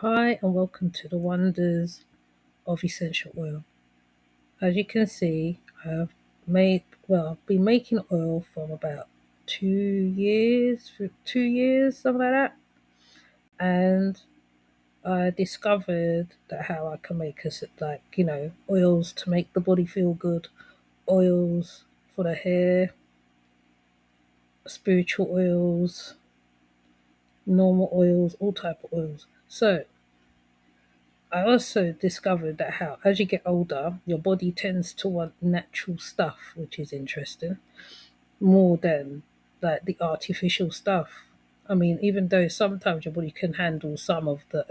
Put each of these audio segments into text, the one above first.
Hi, and welcome to the wonders of essential oil. As you can see, I've been making oil from about 2 years, 2 years, something like that. And I discovered that how I can make us oils to make the body feel good, oils for the hair, spiritual oils, normal oils, all type of oils. So I also discovered that how, as you get older, your body tends to want natural stuff, which is interesting, more than like the artificial stuff. I mean, even though sometimes your body can handle some of the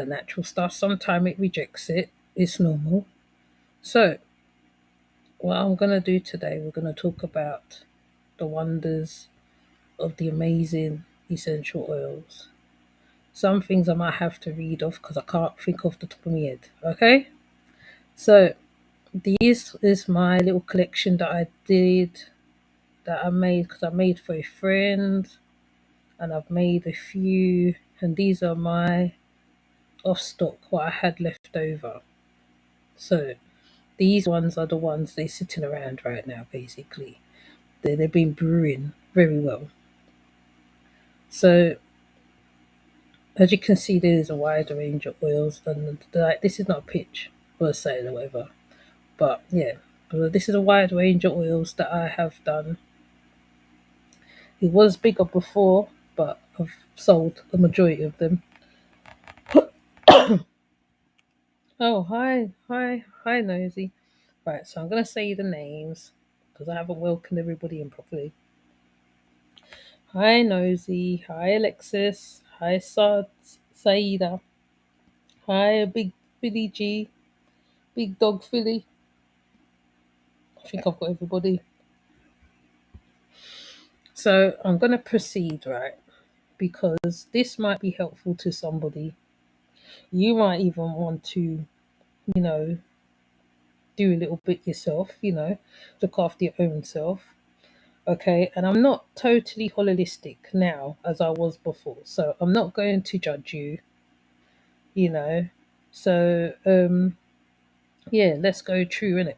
natural stuff, sometimes it rejects it. It's normal. So, what I'm gonna do today, we're gonna talk about the wonders of the amazing essential oils. Some things I might have to read off because I can't think off the top of my head. Okay, so this is my little collection that I did that I made because I made for a friend and I've made a few, and these are my off stock, what I had left over. So these ones are the ones they're sitting around right now, basically. They've been brewing very well. So as you can see, there's a wide range of oils, and like this is not a pitch or a sale or whatever, but yeah, but this is a wide range of oils that I have done. It was bigger before, but I've sold the majority of them. Oh, hi, Nosy. Right, so I'm going to say the names because I haven't welcomed everybody in properly. Hi, Nosy. Hi, Alexis. Hi, Saida. Hi, Big Philly G. Big Dog Philly. I think I've got everybody. So I'm going to proceed, right? Because this might be helpful to somebody. You might even want to, you know, do a little bit yourself, look after your own self. Okay. And I'm not totally holistic now as I was before. So I'm not going to judge you, you know. So, yeah, let's go true, innit?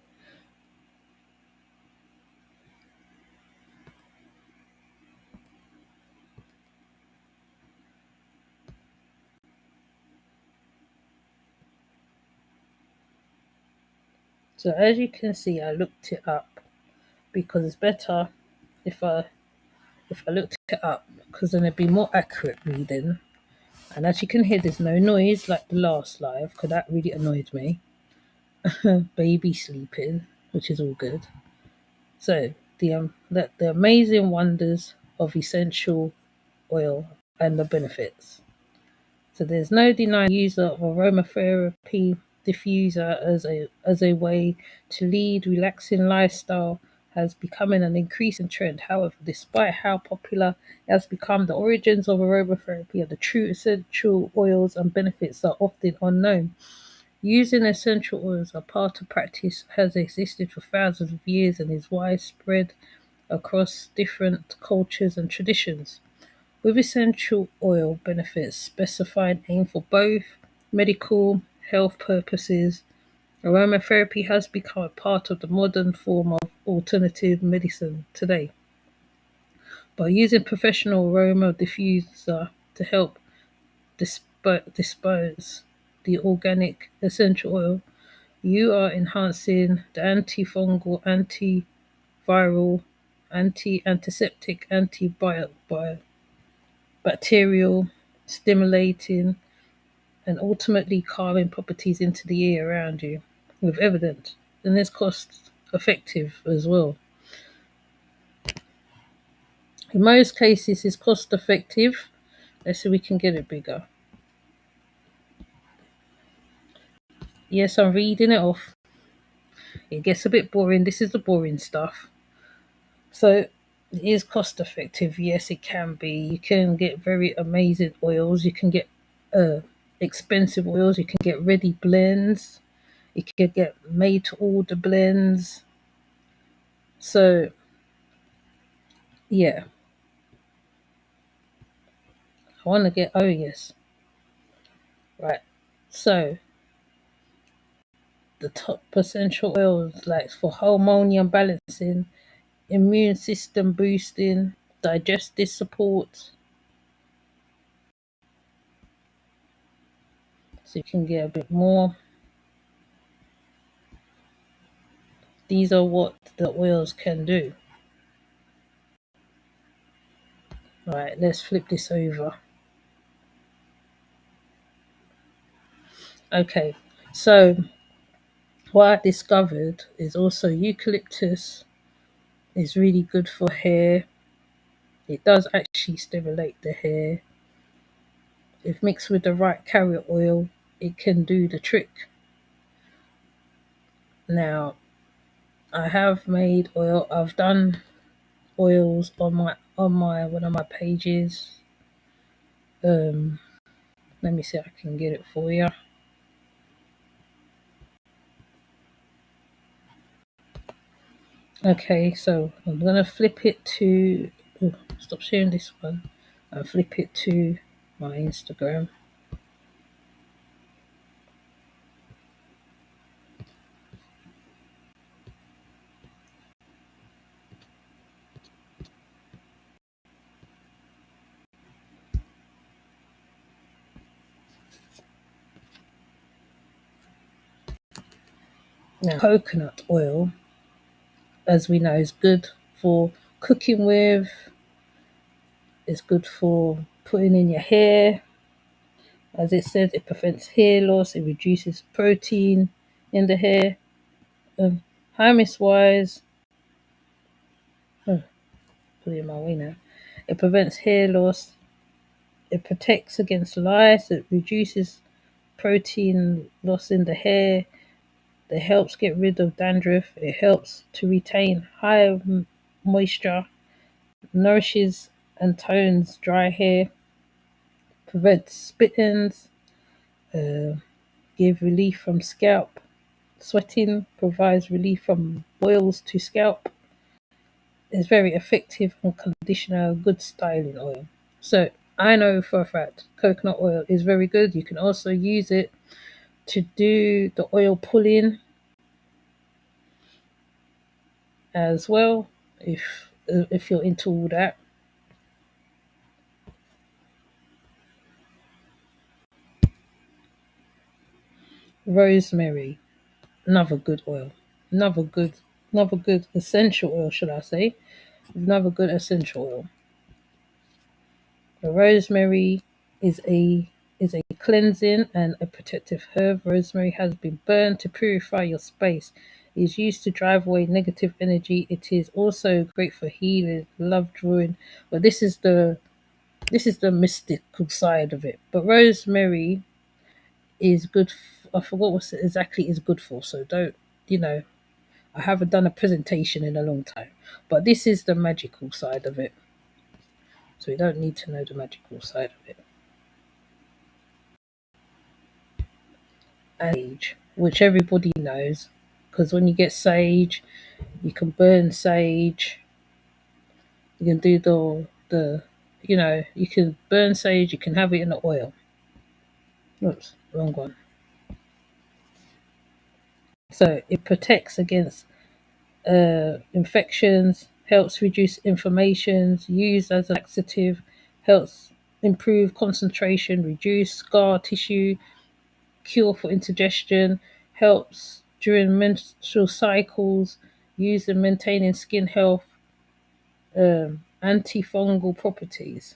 So as you can see, I looked it up because it's better if I looked it up because then it'd be more accurate reading. And as you can hear, there's no noise like the last live because that really annoyed me. Baby sleeping, which is all good. So the amazing wonders of essential oil and the benefits. So there's no denying use of aromatherapy diffuser as a way to lead relaxing lifestyle has become an increasing trend. However, despite how popular it has become, the origins of aromatherapy and the true essential oils and benefits are often unknown. Using essential oils as part of practice has existed for thousands of years and is widespread across different cultures and traditions. With essential oil benefits specified aim for both medical health purposes, aromatherapy has become a part of the modern form of alternative medicine today. By using professional aroma diffuser to help dispose the organic essential oil, you are enhancing the antifungal, antiviral, antiseptic, antibacterial, stimulating, and ultimately calming properties into the air around you with evidence. And it's cost effective as well. In most cases, it's cost effective. Let's see if we can get it bigger. Yes, I'm reading it off. It gets a bit boring. This is the boring stuff. So it is cost effective. Yes, it can be. You can get very amazing oils. You can get uh, expensive oils. You can get ready blends. You can get made to order blends. So yeah, I want to get, oh yes, right. So the top essential oils, like for hormone balancing, immune system boosting, digestive support, so you can get a bit more. These are what the oils can do. Right, let's flip this over. Okay, so what I discovered is also eucalyptus is really good for hair. It does actually stimulate the hair. If mixed with the right carrot oil, it can do the trick. Now, I have made oil. I've done oils on my one of my pages. Um, Let me see if I can get it for you. Okay, so I'm gonna flip it to. Oh, stop sharing this one. I'll flip it to my Instagram. Now, coconut oil, as we know, is good for cooking with. It's good for putting in your hair. As it says, it prevents hair loss. It reduces protein in the hair. Hymis wise, oh, put it in my way now. It prevents hair loss. It protects against lice. It reduces protein loss in the hair. It helps get rid of dandruff. It helps to retain high moisture. Nourishes and tones dry hair. Prevents split ends. Uh, give relief from scalp sweating. Provides relief from boils to scalp. Is very effective on conditioner, good styling oil. So I know for a fact coconut oil is very good. You can also use it to do the oil pulling as well if you're into all that. Rosemary, another good oil, another good, another good essential oil, should I say? Another good essential oil. The rosemary is a cleansing and a protective herb. Rosemary has been burned to purify your space. It is used to drive away negative energy. It is also great for healing, love drawing. But this is the mystical side of it. But rosemary is good. I forgot what it exactly is good for. So don't you know? I haven't done a presentation in a long time. But this is the magical side of it. So we don't need to know the magical side of it. And sage, which everybody knows, because when you get sage, you can burn sage. You can do you can burn sage. You can have it in the oil. Oops, wrong one. So it protects against infections, helps reduce inflammations, used as a laxative, helps improve concentration, reduce scar tissue, cure for indigestion, helps during menstrual cycles, used in maintaining skin health, antifungal properties.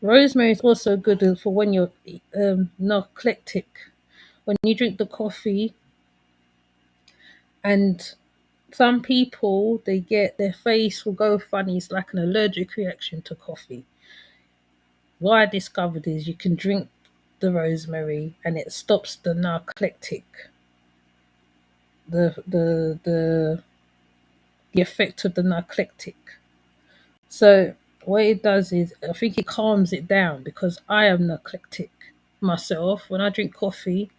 Rosemary is also good for when you're narcoleptic. When you drink the coffee, and some people they get their face will go funny. It's like an allergic reaction to coffee. What I discovered is you can drink the rosemary and it stops the narcoleptic, the effect of the narcoleptic. So what it does is I think it calms it down because I am narcoleptic myself. When I drink coffee,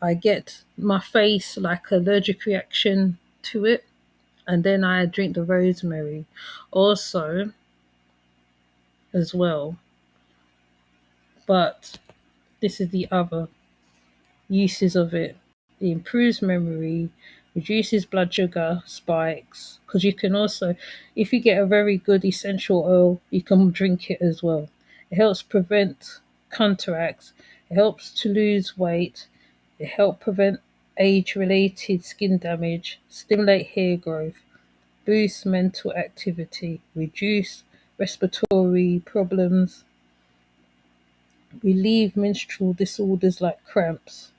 I get my face like allergic reaction to it, and then I drink the rosemary also as well. But this is the other uses of it. It improves memory, reduces blood sugar spikes. Because you can also, if you get a very good essential oil, you can drink it as well. It helps prevent cataracts. It helps to lose weight. It helps prevent age-related skin damage, stimulate hair growth, boost mental activity, reduce respiratory problems, relieve menstrual disorders like cramps,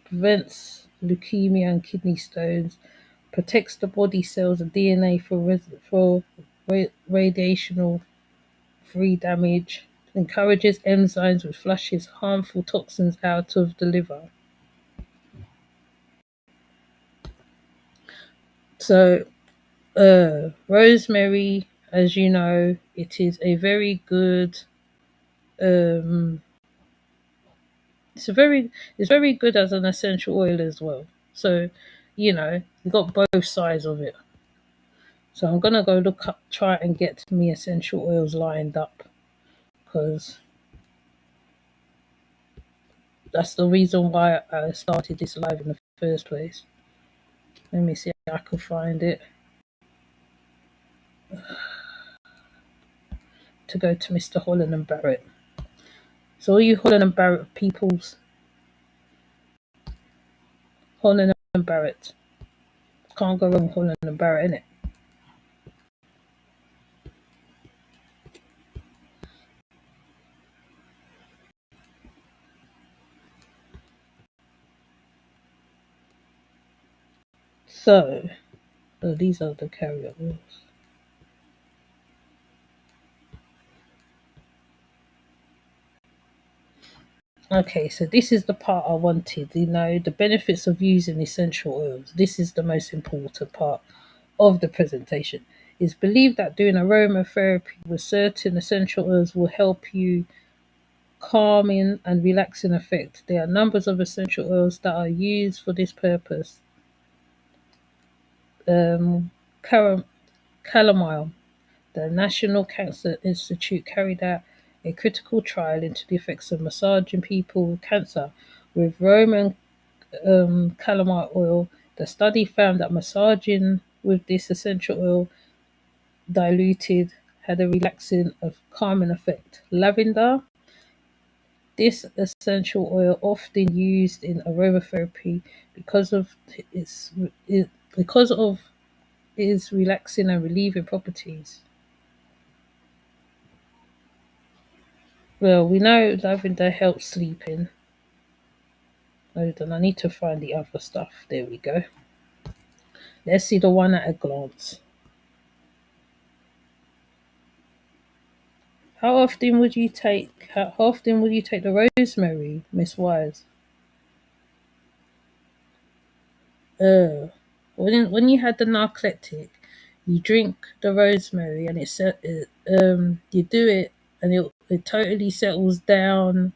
prevents leukemia and kidney stones, protects the body cells and DNA for radiational free damage, encourages enzymes which flushes harmful toxins out of the liver. So, rosemary, as you know, it is a very good. Um, it's very good as an essential oil as well. So, you got both sides of it. So I'm gonna go look up, try and get me essential oils lined up because that's the reason why I started this live in the first place. Let me see if I can find it to go to Mr. Holland and Barrett. So all you Holland and Barrett peoples, Holland and Barrett, can't go wrong with Holland and Barrett, innit? So, these are the carrier oils. Okay, so this is the part I wanted. The benefits of using essential oils. This is the most important part of the presentation. It's believed that doing aromatherapy with certain essential oils will help you calming and relaxing effect. There are numbers of essential oils that are used for this purpose. Um, Chamomile. The National Cancer Institute carried out a critical trial into the effects of massaging people with cancer with Roman chamomile oil. The study found that massaging with this essential oil diluted had a relaxing of calming effect. Lavender. This essential oil often used in aromatherapy because of its because of its relaxing and relieving properties. Well, we know lavender helps sleeping. Hold on, I need to find the other stuff. There we go. Let's see the one at a glance. How often would you take the rosemary, Miss Wise? When you had the narcoleptic, you drink the rosemary and you do it and it totally settles down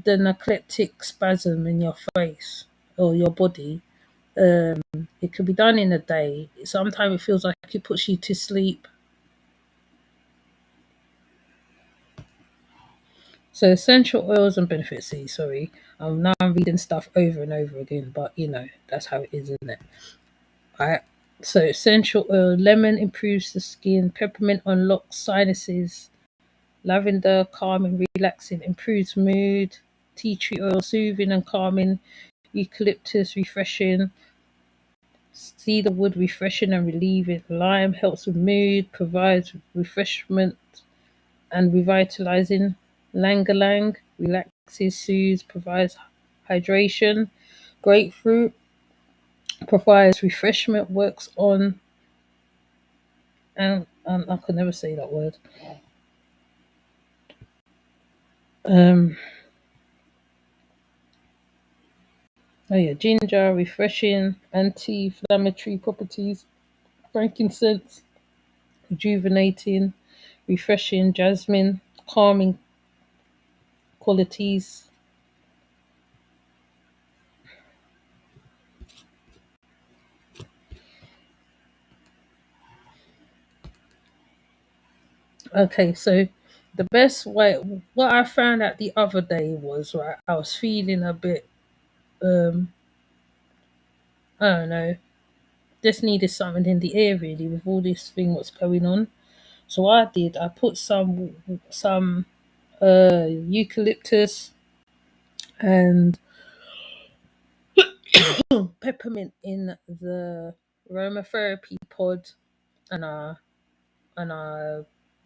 the narcoleptic spasm in your face or your body. It could be done in a day. Sometimes it feels like it puts you to sleep. So essential oils and benefits. See, sorry, now I'm reading stuff over and over again, but that's how it is, isn't it? Alright. So essential oil: lemon improves the skin, peppermint unlocks sinuses, lavender calming, relaxing, improves mood, tea tree oil soothing and calming, eucalyptus refreshing, cedarwood refreshing and relieving, lime helps with mood, provides refreshment and revitalizing, lang relaxes, soothes, provides hydration, grapefruit provides refreshment, works on and I could never say that word. Um, oh yeah, ginger, refreshing, anti-inflammatory properties, frankincense, rejuvenating, refreshing, jasmine, calming qualities, Okay, so the best way, what I found out the other day was, right, I was feeling a bit, um, I don't know, just needed something in the air really with all this thing what's going on. So what I did, I put some eucalyptus and peppermint in the aromatherapy pod, and I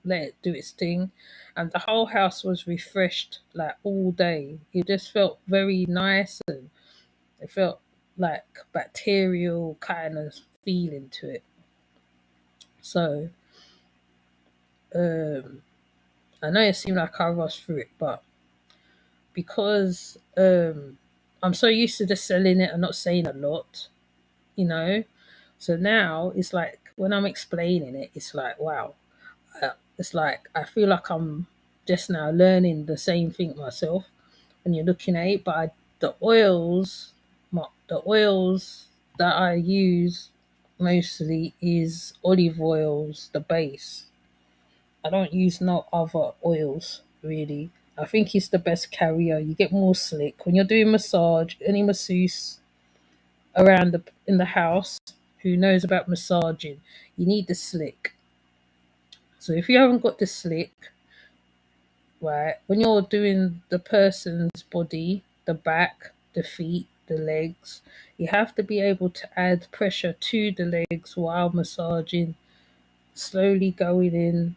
let it do its thing, and the whole house was refreshed like all day. It just felt very nice, and it felt like bacterial kind of feeling to it. So um, I know it seemed like I rushed through it, but because I'm so used to just selling it and not saying a lot, you know. So now it's like when I'm explaining it, it's like wow, it's like I feel like I'm just now learning the same thing myself when you're looking at it. But the oils, the oils that I use mostly is olive oils, the base. I don't use no other oils really. I think it's the best carrier. You get more slick when you're doing massage. Any masseuse around in the house who knows about massaging, you need the slick. So if you haven't got the slick, right, when you're doing the person's body, the back, the feet, the legs, you have to be able to add pressure to the legs while massaging, slowly going in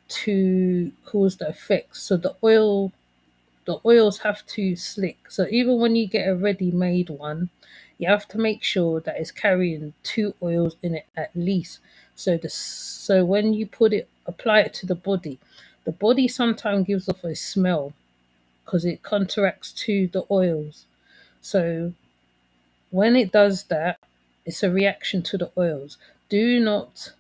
to cause the effects. So the oils have to slick. So even when you get a ready-made one, you have to make sure that it's carrying two oils in it at least. So when you apply it to the body sometimes gives off a smell because it counteracts to the oils. So when it does that, it's a reaction to the oils. Do not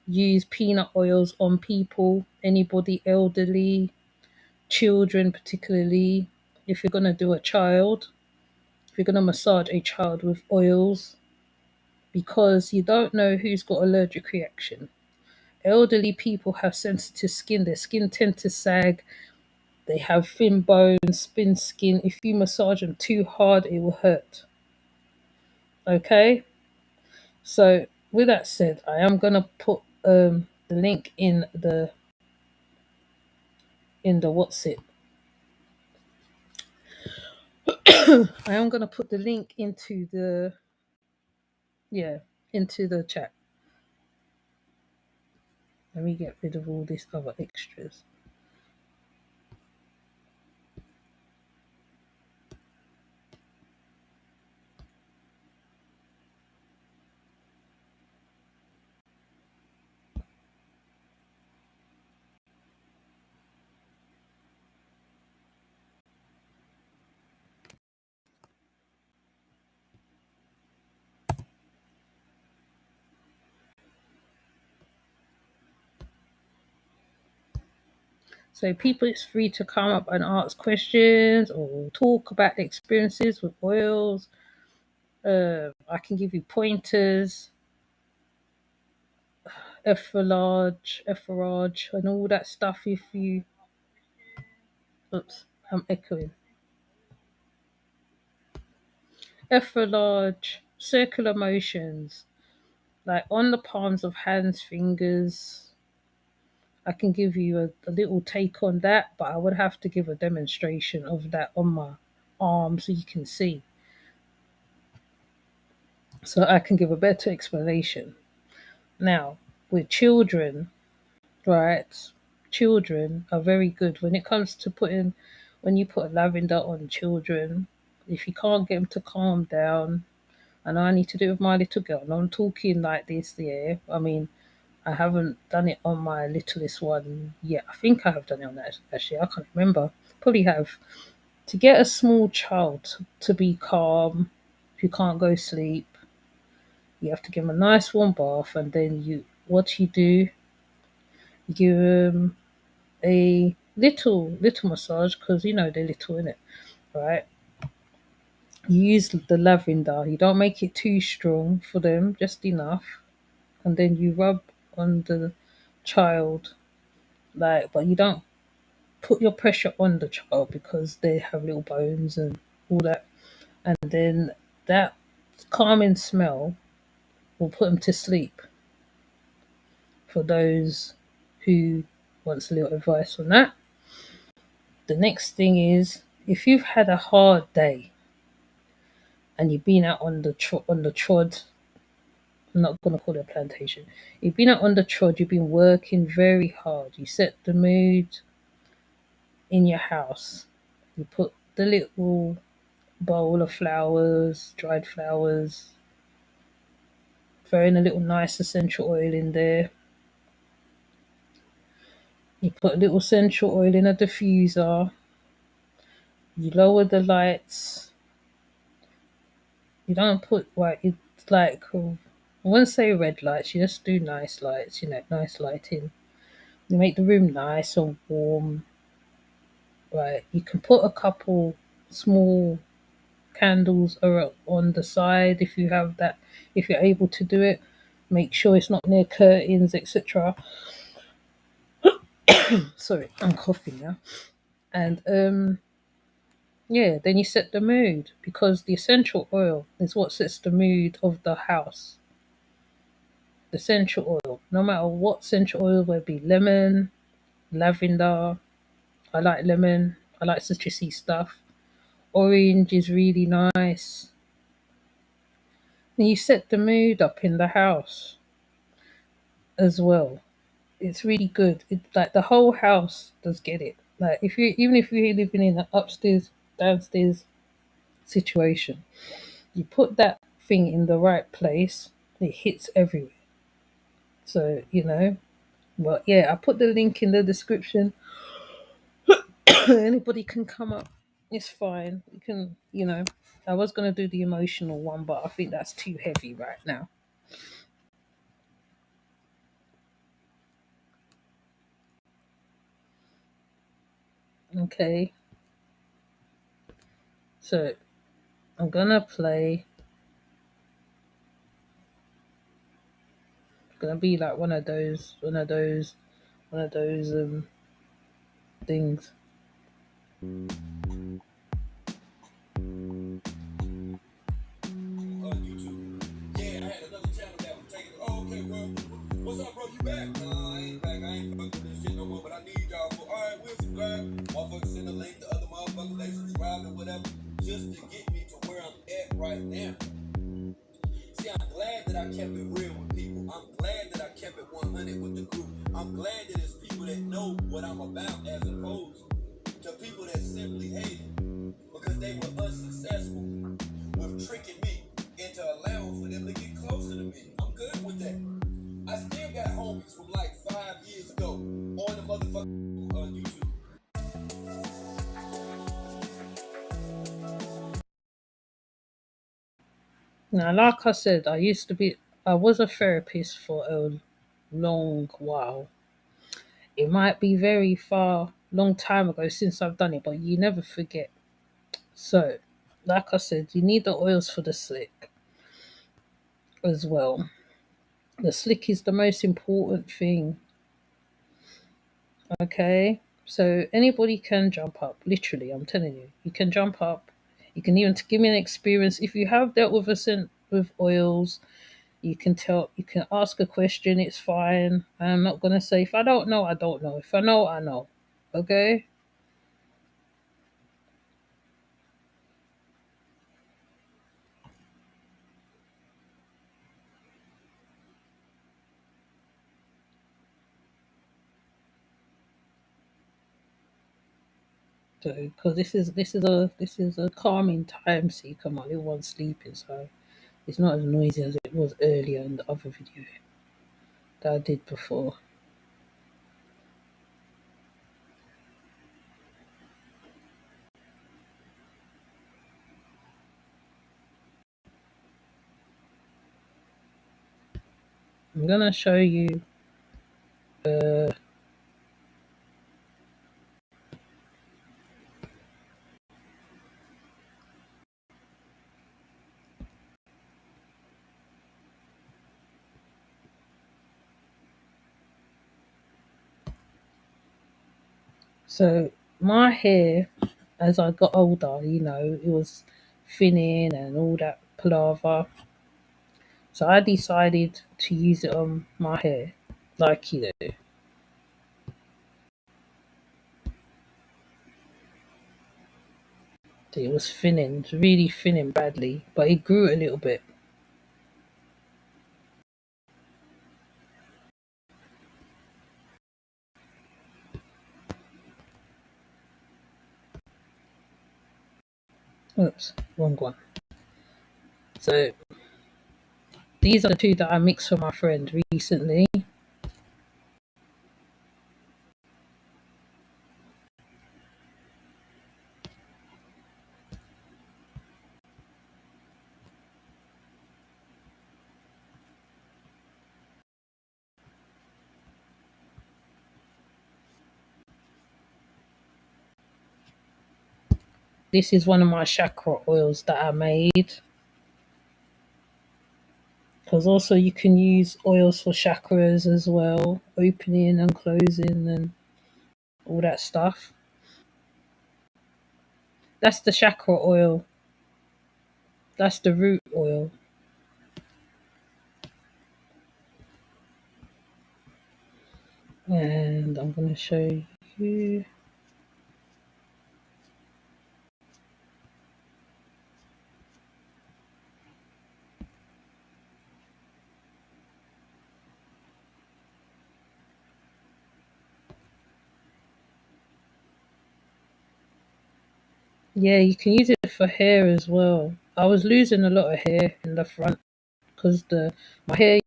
use peanut oils on people, anybody elderly, children particularly. If you're going to do a child, if you're going to massage a child with oils, because you don't know who's got allergic reaction. Elderly people have sensitive skin. Their skin tend to sag. They have thin bones, thin skin. If you massage them too hard, it will hurt. Okay. So with that said, I am gonna put the link in the what's it. I am gonna put the link into the yeah into the chat. Let me get rid of all these other extras. So people, it's free to come up and ask questions or talk about the experiences with oils. I can give you pointers, efferage, and all that stuff. If you, oops, I'm echoing. Efferage, circular motions, like on the palms of hands, fingers. I can give you a little take on that, but I would have to give a demonstration of that on my arm so you can see. So I can give a better explanation. Now, with children, right? Children are very good when it comes to when you put lavender on children. If you can't get them to calm down, and I need to do it with my little girl, and I'm talking like this, yeah. I mean, I haven't done it on my littlest one yet. I think I have done it on that actually. I can't remember. Probably have. To get a small child to be calm, if you can't go sleep, you have to give them a nice warm bath, and then what you do, you give them a little massage because you know they're little in it, right? You use the lavender. You don't make it too strong for them, just enough, and then you rub on the child Like, but you don't put your pressure on the child because they have little bones and all that. And then that calming smell will put them to sleep. For those who wants a little advice on that. The next thing is, if you've had a hard day and you've been out on the trod, I'm not gonna call it a plantation. You've been out on the trod, you've been working very hard. You set the mood in your house. You put the little bowl of flowers, dried flowers, throwing a little nice essential oil in there. You put a little essential oil in a diffuser. You lower the lights. You don't put white. It's like I wouldn't say red lights. You just do nice lights. Nice lighting. You make the room nice and warm. Right. You can put a couple small candles on the side if you have that. If you're able to do it, make sure it's not near curtains, etc. Sorry, I'm coughing now. And yeah, then you set the mood because the essential oil is what sets the mood of the house. The essential oil, no matter what essential oil, whether it be lemon, lavender. I like lemon. I like citrusy stuff. Orange is really nice. And you set the mood up in the house as well. It's really good. It's like the whole house does get it. Like if you even if you're living in an upstairs, downstairs situation, you put that thing in the right place, it hits everywhere. So, but yeah, I put the link in the description. Anybody can come up. It's fine. You can, I was going to do the emotional one, but I think that's too heavy right now. Okay. So I'm going to play, it's going to be like one of those things. On YouTube. Yeah, I had another channel that was taking. Oh, okay, bro. What's up, bro? You back? Nah, I ain't back. I ain't fucking with this shit no more. But I need y'all for. All right, we'll subscribe. Motherfuckers send a link to other motherfuckers. They subscribe or whatever, just to get me to where I'm at right now. See, I'm glad that I kept it real with people. I'm glad that I kept it 100 with the group. I'm glad that it's people that know what I'm about as opposed to people that simply hate it because they were unsuccessful with tricking me into allowing for them to get closer to me. I'm good with that. I still got homies from like 5 years ago on the motherfucking YouTube. Now, like I said, I was a therapist for a long while. It might be very far, long time ago since I've done it, but you never forget. So, like I said, you need the oils for the slick as well. The slick is the most important thing. Okay, so anybody can jump up. Literally, I'm telling you, you can jump up. You can even give me an experience if you have dealt with with oils. You can tell. You can ask a question. It's fine. I'm not gonna say if I don't know, I don't know. If I know, I know. Okay. So, because this is a calming time, see, come on, everyone's sleeping, so it's not as noisy as it was earlier in the other video that I did before. I'm gonna show you. So my hair, as I got older, it was thinning and all that palaver. So I decided to use it on my hair, like it was thinning, it was really thinning badly, but it grew a little bit. Oops, wrong one. So these are the two that I mixed for my friend recently. This is one of my chakra oils that I made. Because also you can use oils for chakras as well, opening and closing and all that stuff. That's the chakra oil. That's the root oil. And I'm going to show you. Yeah, you can use it for hair as well. I was losing a lot of hair in the front because the my hair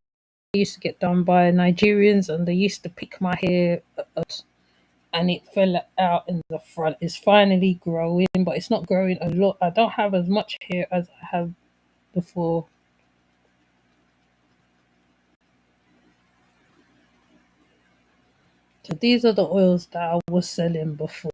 used to get done by Nigerians and they used to pick my hair and it fell out in the front. It's finally growing, but it's not growing a lot. I don't have as much hair as I have before. So these are the oils that I was selling before.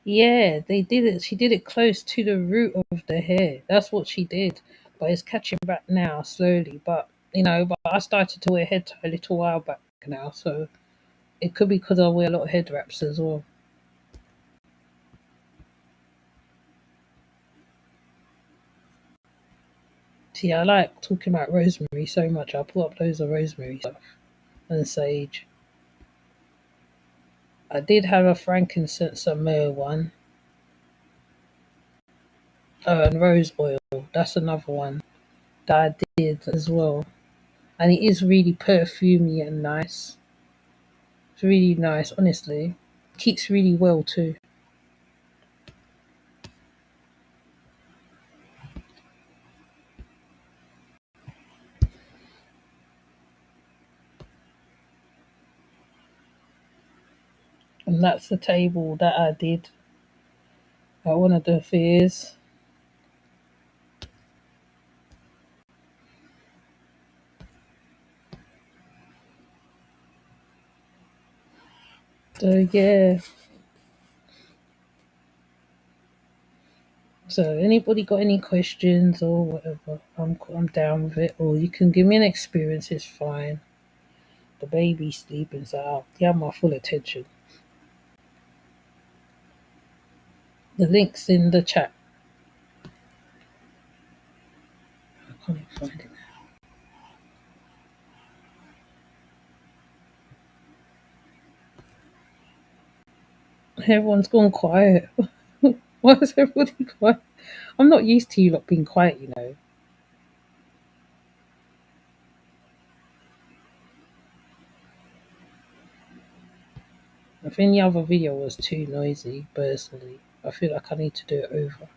Yeah, they did it. She did it close to the root of the hair. That's what she did. But it's catching back now slowly. But I started to wear head tie a little while back now, so it could be because I wear a lot of head wraps as well. See, I like talking about rosemary so much. I put up loads of rosemary stuff and sage. I did have a frankincense and myrrh one. Oh, and rose oil. That's another one that I did as well. And it is really perfumey and nice. It's really nice, honestly. Keeps really well too. And that's the table that I did at one of the fairs. So yeah. So anybody got any questions or whatever? I'm down with it. Or you can give me an experience. It's fine. The baby's sleeping, so you have my full attention. The link's in the chat. I can't even find it. Everyone's gone quiet. Why is everybody quiet? I'm not used to you lot being quiet. If any other video was too noisy, personally, I feel like I need to do it over.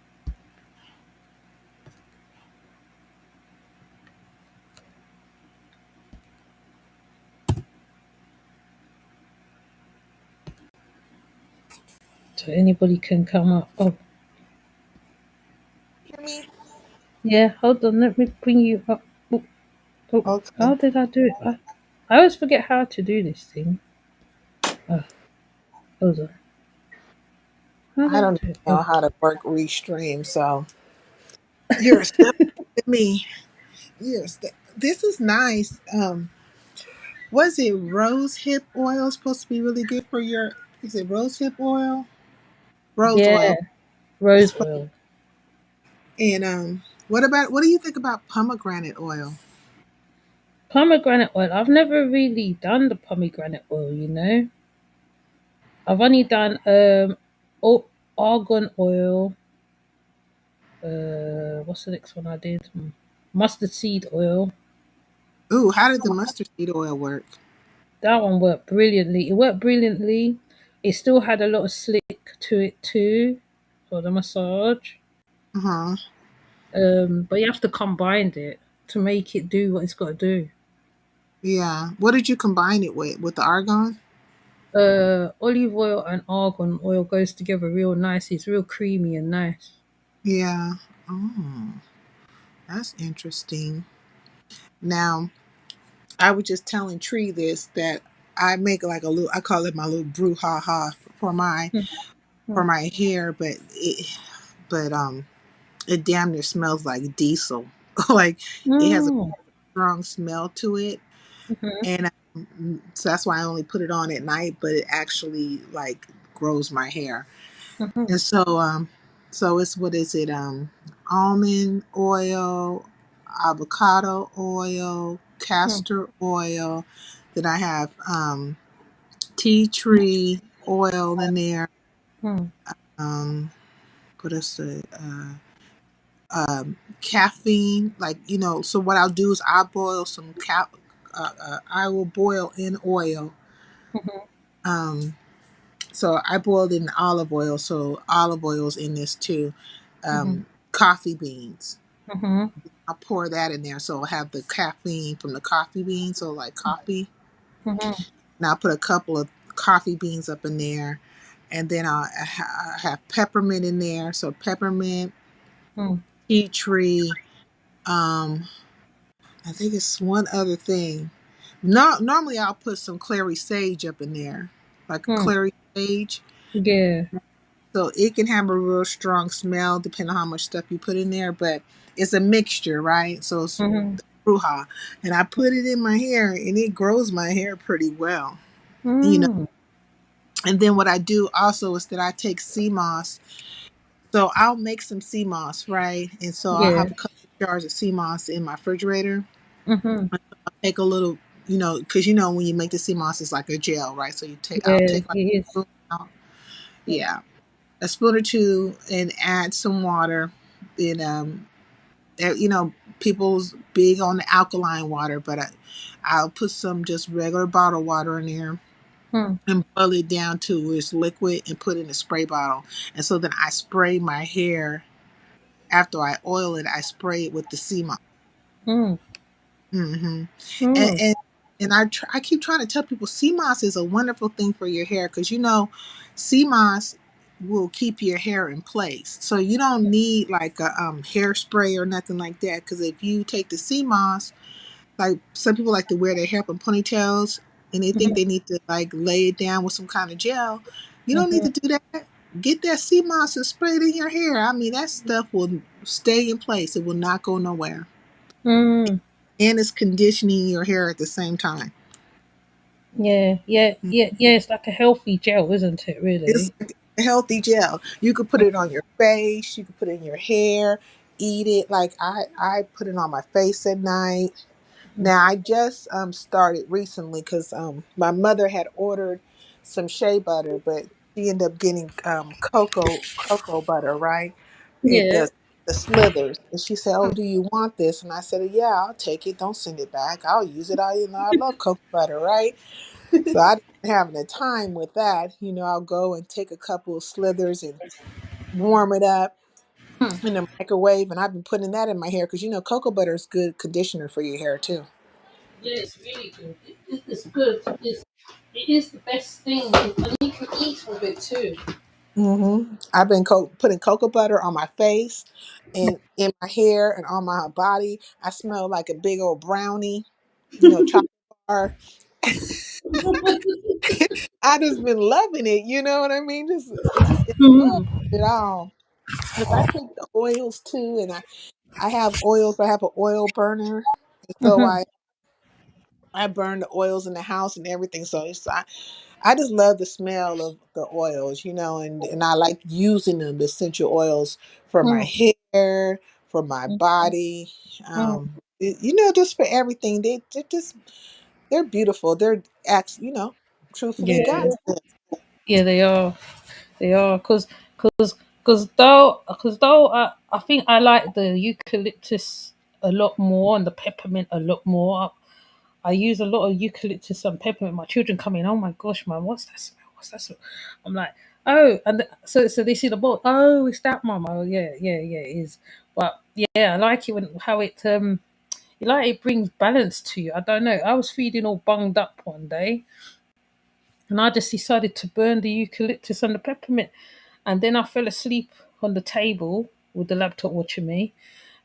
So anybody can come up. Oh, Hear me? yeah, hold on. Let me bring you up. Oh, oh, Okay. how did I do it? I always forget how to do this thing. Oh, hold on. How I did I don't do it? know Oh, how to work Restream, so you're a step with me. This is nice. Was it rose hip oil supposed to be really good for your? Is it rose hip oil? Rose yeah, oil. rose oil. And what do you think about pomegranate oil? Pomegranate oil. I've never really done the pomegranate oil, you know. I've only done argan oil. What's the next one I did? Mustard seed oil. Ooh, how did the mustard seed oil work? That one worked brilliantly. It worked brilliantly. It still had a lot of slick to it too for the massage. Uh huh. But you have to combine it to make it do what it's got to do. Yeah. What did you combine it with? With the argon? Olive oil and argan oil goes together real nice. It's real creamy and nice. Yeah. Oh, that's interesting. Now, I was just telling Tree this that I make like a little. I call it my little brouhaha for my Mhm, for my hair, but it damn near smells like diesel. Like it has a mm, strong smell to it, mhm, and so that's why I only put it on at night. But it actually like grows my hair, mhm, and so it's what is it? Almond oil, avocado oil, mhm, castor oil. Then I have tea tree oil in there. mhm, Um, what else? Caffeine, like so what I'll do is I will boil in oil. mhm, um so I boiled in olive oil, so olive oil's in this too. mhm, Coffee beans, mhm, I'll pour that in there, so I'll have the caffeine from the coffee beans, so like coffee. mhm, And I'll put a couple of coffee beans up in there, and then I have peppermint in there, so peppermint, mhm, tea tree, um I think it's one other thing. Normally I'll put some clary sage up in there, like a mhm. clary sage, Yeah. so it can have a real strong smell depending on how much stuff you put in there. But it's a mixture, right? So it's Mhm, bruja, and I put it in my hair, and it grows my hair pretty well, you know. mm, And then what I do also is that I take sea moss. So I'll make some sea moss, right? And so I'll yeah. have a couple of jars of sea moss in my refrigerator. Mhm, Take a little, because when you make the sea moss, it's like a gel, right? So I'll yeah. take like It a is. spoon out, yeah, a spoon or two, and add some water. And people's big on the alkaline water, but I'll put some just regular bottled water in there Mm, and boil it down to where it's liquid and put it in a spray bottle. And so then I spray my hair after I oil it. I spray it with the sea moss. mm, hmm and mm, and and I keep trying to tell people sea moss is a wonderful thing for your hair, because sea moss will keep your hair in place, so you don't need like a hairspray or nothing like that. Because if you take the sea moss, like some people like to wear their hair up in ponytails, and they think mhm, they need to like lay it down with some kind of gel. You don't need mhm, to do that. Get that sea moss and spray it in your hair. I mean, that stuff will stay in place. It will not go nowhere, mm. and it's conditioning your hair at the same time. Yeah, yeah, yeah, yeah. It's like a healthy gel, isn't it? It's Really. like a healthy gel. You could put it on your face. You could put it in your hair. Eat it. Like I put it on my face at night. Mhm, Now I just started recently because my mother had ordered some shea butter, but she ended up getting cocoa butter, right? It yeah. does the slithers, and she said, "Oh, do you want this?" And I said, "Yeah, I'll take it. Don't send it back. I'll use it. I love cocoa butter, right?" So I didn't have the time with that. I'll go and take a couple of slithers and warm it up Hmm. in the microwave, and I've been putting that in my hair because cocoa butter is good conditioner for your hair too. Yeah, it's really good. It's good. It is the best thing, and you can eat with it too. I've been putting cocoa butter on my face and in my hair and on my body. I smell like a big old brownie, chocolate bar. I just been loving it. You know what I mean? It smells Mhm. it all. But I take the oils too, and I have oils. I have an oil burner, and so Mhm. I burn the oils in the house and everything. So I just love the smell of the oils, and I like using them, the essential oils for my Mhm. hair, for my body, Mhm. just for everything. They're beautiful. They're truthfully Yeah, God's gift. yeah, they are. They are, cause, cause though I think I like the eucalyptus a lot more and the peppermint a lot more. I use a lot of eucalyptus and peppermint. My children come in, oh my gosh, man, what's that smell? What's that smell? I'm like, oh, and so they see the bottle. Oh, it's that, mum. Oh, yeah, yeah, yeah, it is. But yeah, I like it when how it it brings balance to you. I don't know. I was feeling all bunged up one day, and I just decided to burn the eucalyptus and the peppermint, and then I fell asleep on the table with the laptop watching me,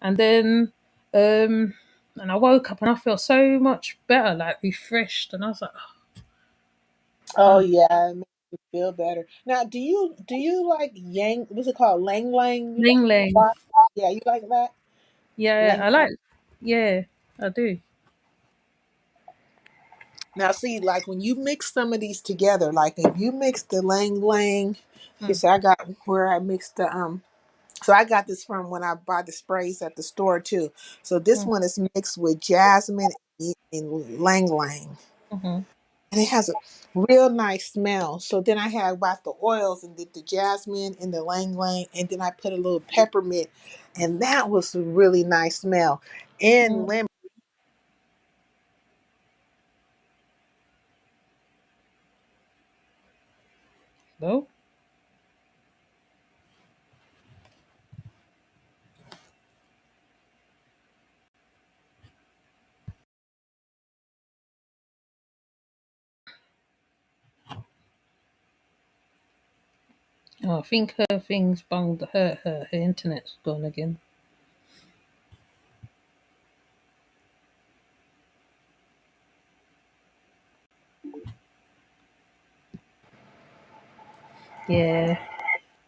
and then um and I woke up and I felt so much better, like refreshed, and I was like, Oh oh, yeah, it makes you feel better. Now, do you like yang? What's it called? Lang lang. You like? Ling Ling. Yeah, you like that? Yeah, Lang. I like. Yeah, I do. Now, see, like when you mix some of these together, like if you mix the lang lang, okay, Mm, so I got where I mixed the so I got this from when I buy the sprays at the store too. So this mm, one is mixed with jasmine and lang lang, mm-hmm. and it has a real nice smell. So then I had bought the oils and did the jasmine and the lang lang, and then I put a little peppermint, and that was a really nice smell. And Mm. lemon. No, oh, I think her thing's bunged. Her internet's gone again. Yeah,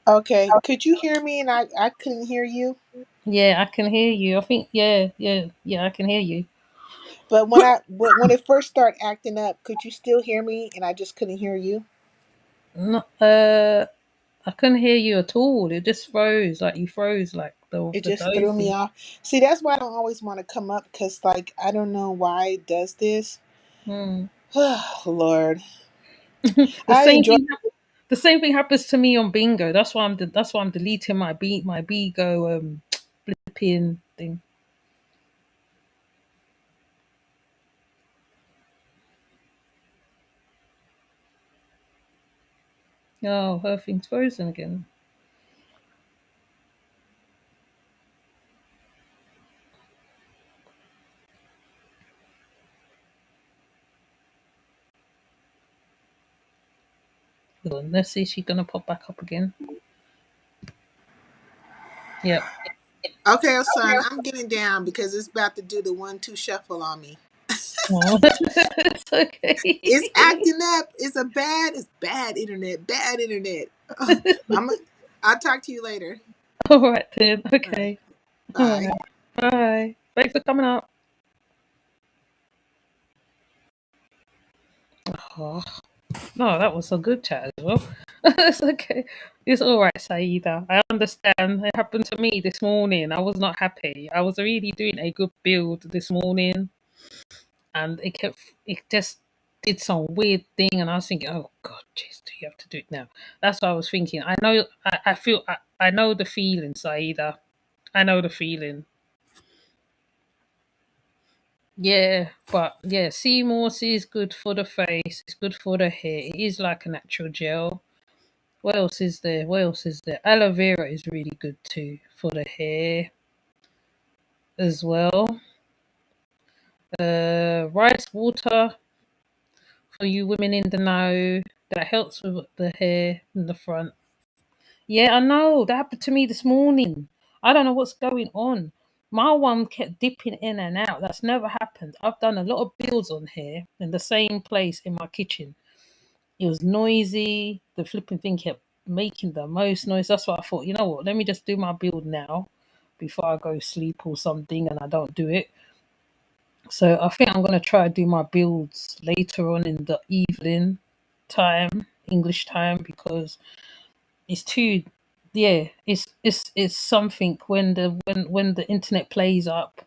Okay, could you hear me? And I couldn't hear you. yeah, I can hear you. I think yeah, yeah, yeah, I can hear you. But when it first started acting up, could you still hear me? And I just couldn't hear you. No, I couldn't hear you at all. It just froze, like you froze, like It the just threw me dozing. off. See, that's why I don't always want to come up because, like, I don't know why it does this. Hmm. Oh, Lord, The I same enjoy. thing. The same thing happens to me on Bingo. That's why I'm deleting my Bingo blipping thing. Oh, her thing's frozen again. Hold on, let's see if she's gonna pop back up again. Yep. Okay, son, I'm getting down because it's about to do the 1-2 shuffle on me. Oh, it's It's okay. acting up. It's bad internet. Bad internet. I'm. I'll talk to you later. All right then. All right. Okay. All Bye. right. Bye. Thanks for coming up. Oh, no, that was a good chat as well. It's okay. It's all right, Saida. I understand. It happened to me this morning. I was not happy. I was really doing a good build this morning, and it just did some weird thing, and I was thinking, oh God, jeez, do you have to do it now? That's what I was thinking. I know. I feel. I know the feeling, Saida. I know the feeling. Yeah, but yeah, sea moss is good for the face. It's good for the hair. It is like a natural gel. What else is there? What else is there? Aloe vera is really good too for the hair as well. Rice water for you women in the know, that helps with the hair in the front. Yeah, I know. That happened to me this morning. I don't know what's going on. My one kept dipping in and out. That's never happened. I've done a lot of builds on here in the same place in my kitchen. It was noisy. The flipping thing kept making the most noise. That's why I thought, you know what, let me just do my build now before I go sleep or something and I don't do it. So I think I'm gonna try to do my builds later on in the evening time, English time, because it's too, yeah, it's something when the internet plays up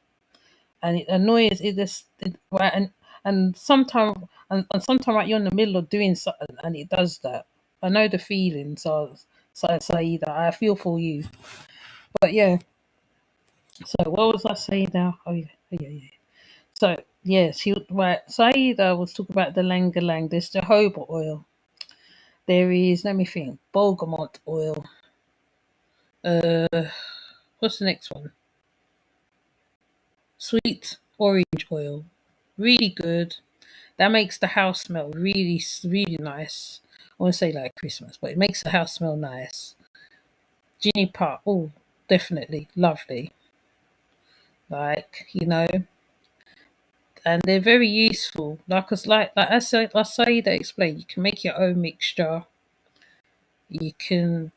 and it annoys it just right, and sometimes and sometimes right, you're in the middle of doing something and it does that. I know the feeling, so I say that I feel for you. But yeah, so what was I saying now? Oh yeah, yeah. So yes, he right. Saida was talking about the Lang. There's jojoba oil. There is, let me think, bergamot oil. Uh, what's the next one? Sweet orange oil. Really good. That makes the house smell really, really nice. I won't say like Christmas, but it makes the house smell nice. Juniper, oh, definitely lovely. Like, and they're very useful. Like I say that explain. You can make your own mixture. You can,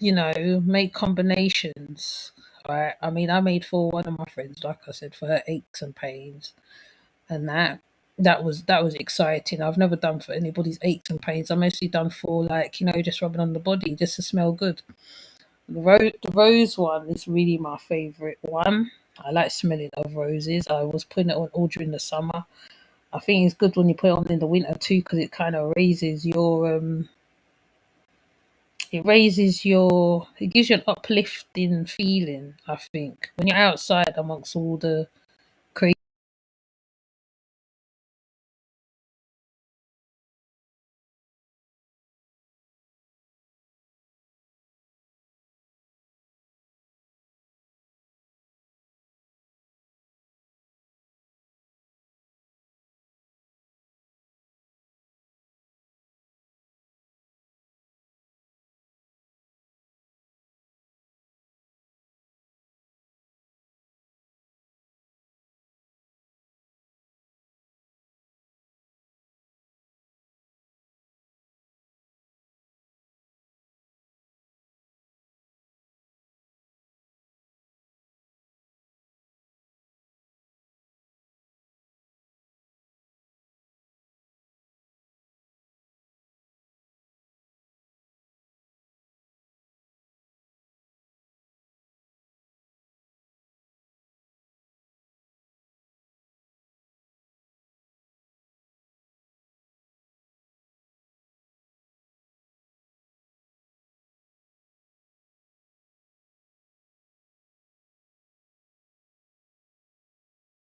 make combinations. Right? I mean, I made for one of my friends, like I said, for her aches and pains, and that was exciting. I've never done for anybody's aches and pains. I mostly done for like just rubbing on the body just to smell good. The rose one is really my favorite one. I like smelling of roses. I was putting it on all during the summer. I think it's good when you put it on in the winter too because it kind of it gives you an uplifting feeling. I think when you're outside amongst all the